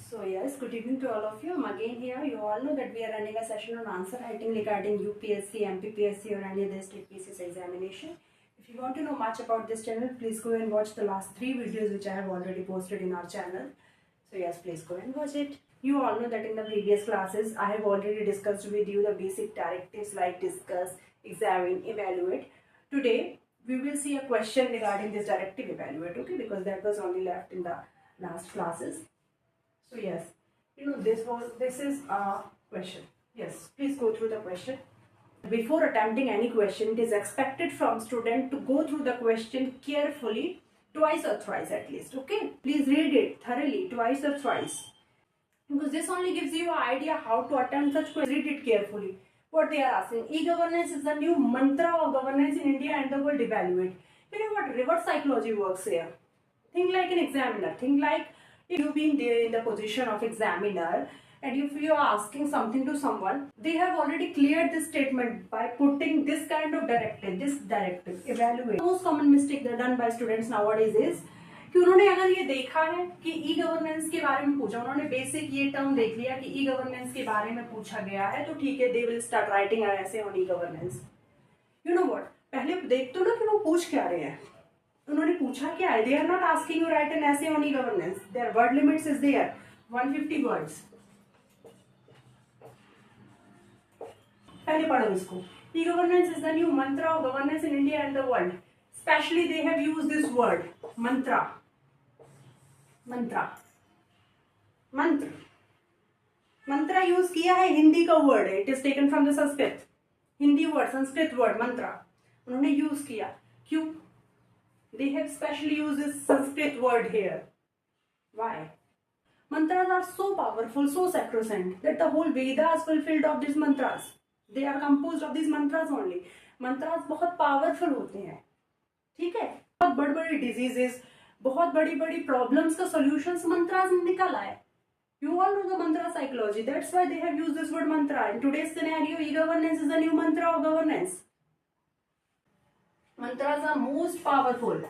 So yes, good evening to all of you. I'm again here. You all know that we are running a session on answer writing regarding UPSC, MPPSC or any other state PCS examination. If you want to know much about this channel, please go and watch the last 3 videos which I have already posted in our channel. So yes, please go and watch it. You all know that in the previous classes, I have already discussed with you the basic directives like discuss, examine, evaluate. Today, we will see a question regarding this directive evaluate, okay, because that was only left in the last classes. So yes, this is a question. Yes, please go through the question. Before attempting any question, it is expected from student to go through the question carefully twice or thrice at least. Okay, please read it thoroughly twice or thrice, because this only gives you an idea how to attempt such question. Read it carefully. What they are asking: e-governance is the new mantra of governance in India and the world. Evaluate. You know what reverse psychology works here. Think like an examiner. Think like if you've been there in the position of examiner, and if you are asking something to someone, they have already cleared this statement by putting this kind of directive, evaluate. The most common mistake that done by students nowadays is कि उन्होंने अगर ये देखा है कि e governance के बारे में पूछा, उन्होंने बेसिक ये टर्म देख लिया कि ई गवर्नेंस के बारे में पूछा गया है, तो ठीक है, they will start writing an essay on e governance. You know what, पहले देख तो लो कि वो पूछ क्या रहे हैं. उन्होंने पूछा क्या है. They are not asking you write an essay on e governance. Their word limits is there 150 words. पहले पढ़ो इसको. E governance is the new mantra of governance in India and the world. Specially they have used this word mantra. Mantra use किया है, हिंदी का word है. It is taken from the Sanskrit. Hindi word, Sanskrit word mantra उन्होंने use किया. क्यों? They have specially used this Sanskrit word here. Why? Mantras are so powerful, so sacrosanct that the whole Veda is fulfilled of these mantras. They are composed of these mantras only. Mantras बहुत powerful होते हैं, ठीक है. बहुत बड़ी बड़ी diseases, बहुत बड़ी बड़ी problems का solutions mantras में निकल आए. You all know the mantra psychology. That's why they have used this word mantra. In today's scenario, e-governance is the new mantra of governance. Mantras are most powerful.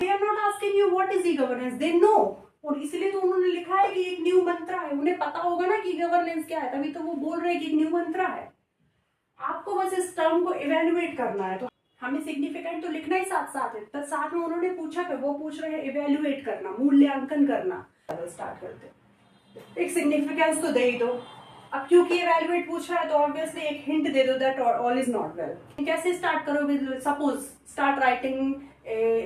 They are not asking you what is e-governance. They know. और इसलिए तो उन्होंने लिखा है कि एक new मंत्रा है. उन्हें पता होगा ना कि गवर्नेंस क्या है, तभी तो वो बोल रहे हैं कि एक न्यू मंत्रा है. आपको बस इस टर्म को इवेल्युएट करना है. तो हमें सिग्निफिकेंट तो लिखना ही साथ साथ है, तो साथ में उन्होंने पूछा कि वो पूछ रहे हैं इवेल्युएट करना, मूल्यांकन करना. स्टार्ट करते. एक सिग्निफिकेंस तो दे ही दो. अब क्योंकि इवेल्युएट पूछ रहा है तो ऑब्वियसली एक हिंट दे दो that all is not well. कैसे स्टार्ट करोगे? Suppose start writing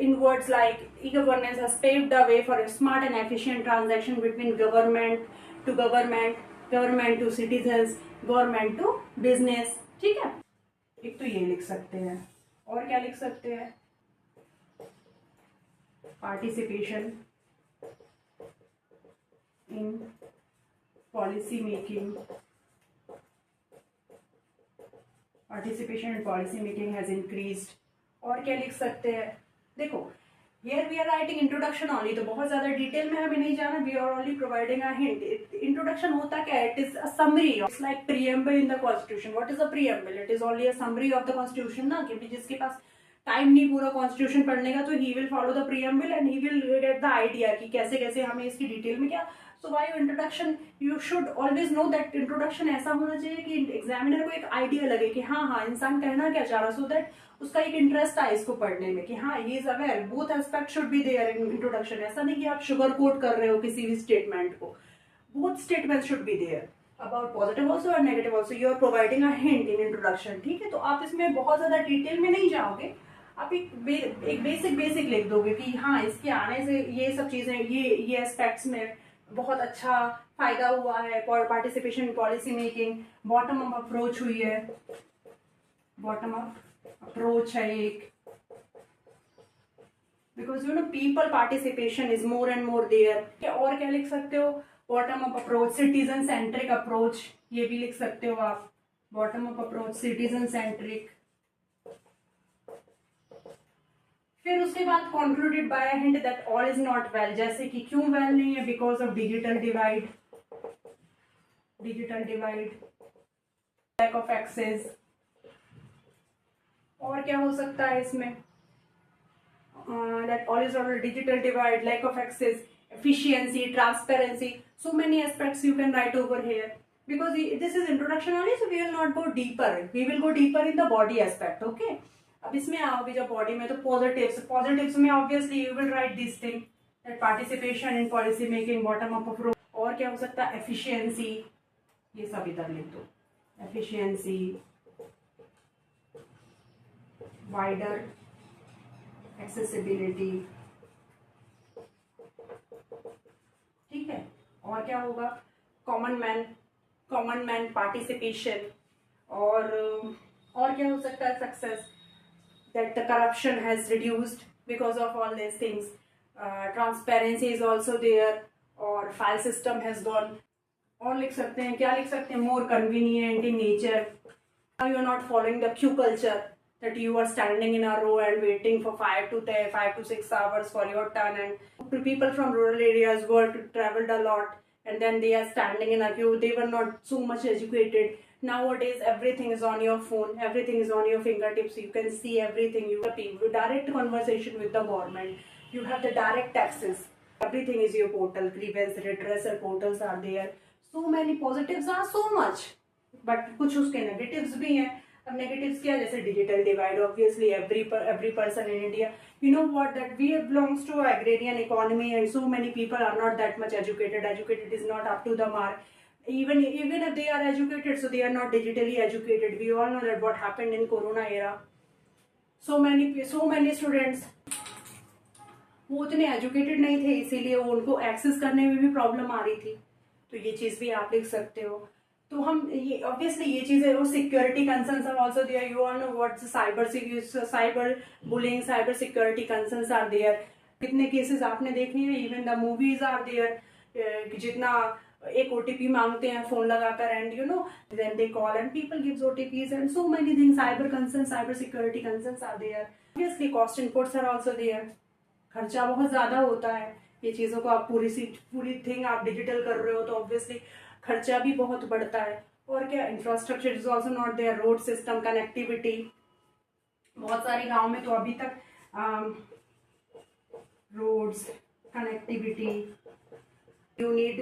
in words like e-governance has paved the way for a smart and efficient transaction between government to government, government to citizens, government to business. ठीक है, एक तो ये लिख सकते हैं. और क्या लिख सकते हैं? Participation in policy making. Participation in policy making has increased. और क्या लिख सकते हैं? देखो, here we are writing introduction only, तो बहुत ज्यादा डिटेल में हमें नहीं जाना. We are only providing a hint. Introduction होता क्या है? It is a summary. It's like preamble in the constitution. What is a preamble? It is only a summary of the constitution ना. क्योंकि जिसके पास टाइम नहीं पूरा कॉन्स्टिट्यूशन पढ़ने का, तो he will follow the preamble and he will get the idea कि कैसे कैसे हमें इसकी डिटेल में क्या. So while introduction, you should always know that introduction ऐसा होना चाहिए कि एग्जामिनर को एक आइडिया लगे कि हाँ इंसान कहना क्या चाह रहा, सो दैट उसका एक इंटरेस्ट आए इसको पढ़ने में कि हाँ he is aware. Both aspect should be there in introduction. ऐसा नहीं कि आप शुगर कोट कर रहे हो किसी भी स्टेटमेंट को. Both statement should be there about positive also और negative also. You are providing a hint in introduction, ठीक है. तो आप इसमें बहुत ज्यादा डिटेल में नहीं जाओगे. आप एक बेसिक लिख दोगे कि हाँ इसके आने से ये सब चीजें, ये एस्पेक्ट्स में बहुत अच्छा फायदा हुआ है. Participation in policy making, bottom up approach हुई है. बॉटम अप अप्रोच है एक, because you know people participation is more and more there. और क्या लिख सकते हो? Bottom up approach, citizen centric approach, ये भी लिख सकते हो आप. Bottom up approach, citizen centric. फिर उसके बाद concluded by a hint that all is not well. जैसे कि क्यों वेल नहीं है? Because of digital divide, lack of access. और क्या हो सकता है इसमें? that all is all digital divide, lack of access, efficiency, transparency, so many aspects you can write over here. Because this is introduction only, so we will not go deeper. We will go deeper in the body aspect. Okay. अब इसमें आओगे जब body में, तो positives में obviously you will write this thing that participation in policy making, bottom up approach. और क्या हो सकता है? एफिशिएंसी, ये सब इधर लिख दो. Efficiency, wider accessibility. ठीक है. और क्या होगा? Common man participation. और क्या हो सकता है? Success, that the corruption has reduced because of all these things. Transparency is also there, और file system has gone. और लिख सकते हैं, क्या लिख सकते हैं? More convenient in nature. Now you are not following the queue culture that you are standing in a row and waiting for 5 to 6 hours for your turn. And people from rural areas were traveled a lot, and then they are standing in a queue. They were not so much educated. Nowadays everything is on your phone, everything is on your fingertips. You can see everything. You have direct conversation with the government. You have the direct access. Everything is your portal. Grievance redressal portals are there. So many positives are so much, but कुछ उसके negatives भी हैं. अब negatives क्या? जैसे digital divide. Obviously every person in India, you know what, that we belongs to agrarian economy, and so many people are not that much educated. Educated is not up to the mark. Even if they are educated, so they are not digitally educated. We all know that what happened in corona era. So many students वो उतने educated नहीं थे, इसीलिए उनको access करने में भी problem आ रही थी. तो ये चीज भी आप लिख सकते हो. तो हम ये ऑब्वियसली ये चीजें, वो security concerns are also there. You all know what cyber bullying, cyber security concerns are there. कितने केसेस आपने देखने हैं. Even the movies are there. जितना एक ओटीपी मांगते हैं फोन लगाकर, and you know then they call and people gives OTPs and so many things. Cyber concern, cyber security concerns are there. Obviously cost inputs are also there. खर्चा बहुत ज्यादा होता है. ये चीजों को आप पूरी थिंग आप डिजिटल कर रहे हो, तो ऑब्वियसली खर्चा भी बहुत बढ़ता है. और क्या? Infrastructure is also not there. Road system, connectivity. बहुत सारे गाँव में तो अभी तक roads, connectivity, you need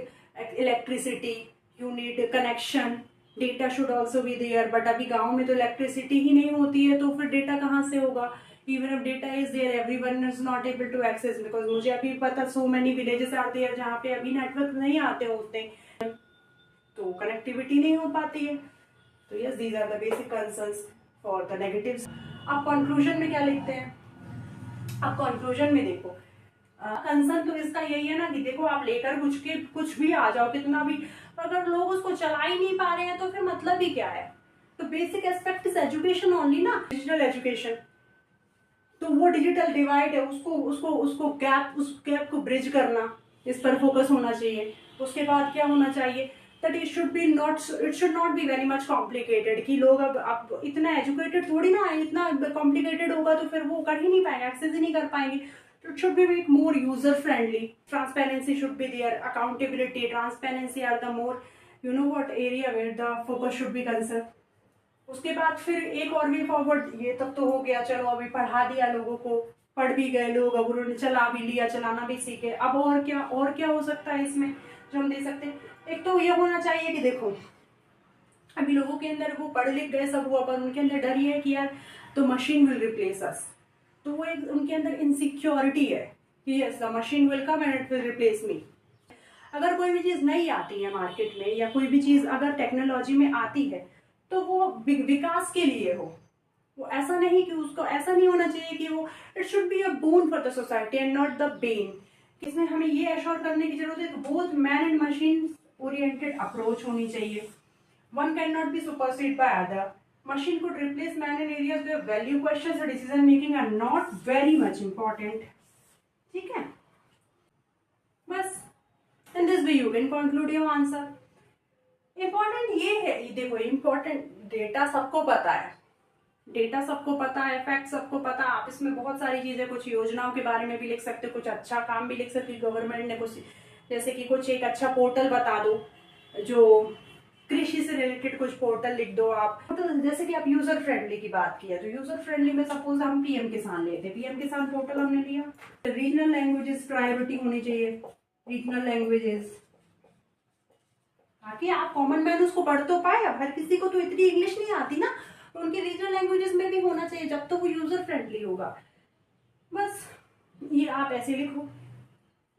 electricity, you need connection, data should also be there. but अभी गाँव में तो इलेक्ट्रिसिटी ही नहीं होती है, तो फिर डेटा कहाँ से होगा? even if data is there, everyone is not able to access. because मुझे अभी पता so many villages are there जहाँ पे अभी नेटवर्क नहीं आते होते, तो कनेक्टिविटी नहीं हो पाती है. तो yes, these are the basic concerns for the negatives. आप कंक्लूजन में क्या लिखते हैं? अब कंक्लूजन में देखो, कंसर्न तो इसका यही है ना कि देखो आप लेकर कुछ भी आ जाओ, कितना भी, अगर लोग उसको चला ही नहीं पा रहे हैं तो फिर मतलब ही क्या है? तो basic aspect is education only ना, डिजिटल एजुकेशन. तो वो डिजिटल डिवाइड है, उस गैप को ब्रिज करना, इस पर फोकस होना चाहिए. उसके बाद क्या होना चाहिए? That it should not be very much complicated. कि लोग अब इतना एजुकेटेड थोड़ी ना है, इतना कॉम्प्लिकेटेड होगा तो फिर वो कर ही नहीं पाएंगे, एक्सेस ही नहीं कर पाएंगे. It should be more user friendly. Transparency should be there. Accountability, transparency are the more, you know what, area where the focus should be concerned. उसके बाद फिर एक और वे फॉरवर्ड. ये तब तो हो गया, चलो अभी पढ़ा दिया लोगों को, पढ़ भी गए लोग, अब उन्होंने चला भी लिया, चलाना भी सीखे. अब और क्या हो सकता है इसमें जो हम दे सकते हैं? एक तो ये होना चाहिए कि देखो अभी लोगों के अंदर वो पढ़ लिख गए सब हुआ, पर उनके अंदर डर ये है कि यार तो मशीन विल रिप्लेस अस. तो वो एक उनके अंदर इनसिक्योरिटी है कि yes the machine will come and it will replace me. अगर कोई भी चीज नहीं आती है मार्केट में, या कोई भी चीज अगर टेक्नोलॉजी में आती है, तो वो विकास के लिए हो. वो ऐसा नहीं कि उसको, ऐसा नहीं होना चाहिए कि वो, it should be a bone for the society and not the Ben. इसमें हमें ये एश्योर करने की जरूरत है कि both man and machine oriented approach होनी चाहिए. One can not be supersede by other. Machine could replace man in areas where value questions or decision making are not very much important. ठीक है, बस in this way you can conclude your answer. Important ये है, देखो important data सबको पता है, fact सबको पता है. आप इसमें बहुत सारी चीजें, कुछ योजनाओं के बारे में भी लिख सकते हो, कुछ अच्छा काम भी लिख सकते हो. गवर्नमेंट ने कुछ, जैसे कि कुछ एक अच्छा पोर्टल बता दो जो कृषि से रिलेटेड कुछ पोर्टल लिख दो आप। तो जैसे कि आप यूजर फ्रेंडली की बात की है, तो यूजर फ्रेंडली में सपोज हम पीएम किसान लेते, पीएम किसान पोर्टल हमने लिया। रीजनल लैंग्वेजेस प्रायोरिटी होनी चाहिए, रीजनल लैंग्वेजेस, ताकि आप कॉमन मैन उसको पढ़ तो पाए। अब हर किसी को तो इतनी इंग्लिश नहीं आती ना, तो उनकी रीजनल लैंग्वेजेस में भी होना चाहिए, जब तो वो यूजर फ्रेंडली होगा। बस ये आप ऐसे लिखो,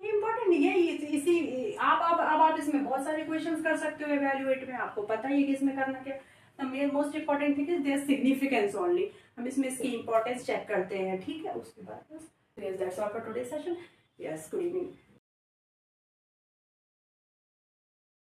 इम्पोर्टेंट है ये। इसी आप इसमें बहुत सारे क्वेश्चंस कर सकते हो एवेल्युएट में, आपको पता ही है कि इसमें करना क्या। The most important thing is their significance only, हम इसमें इसकी इंपॉर्टेंस चेक करते हैं, ठीक है। उसके बाद बस that's all for today session. Yes, good evening.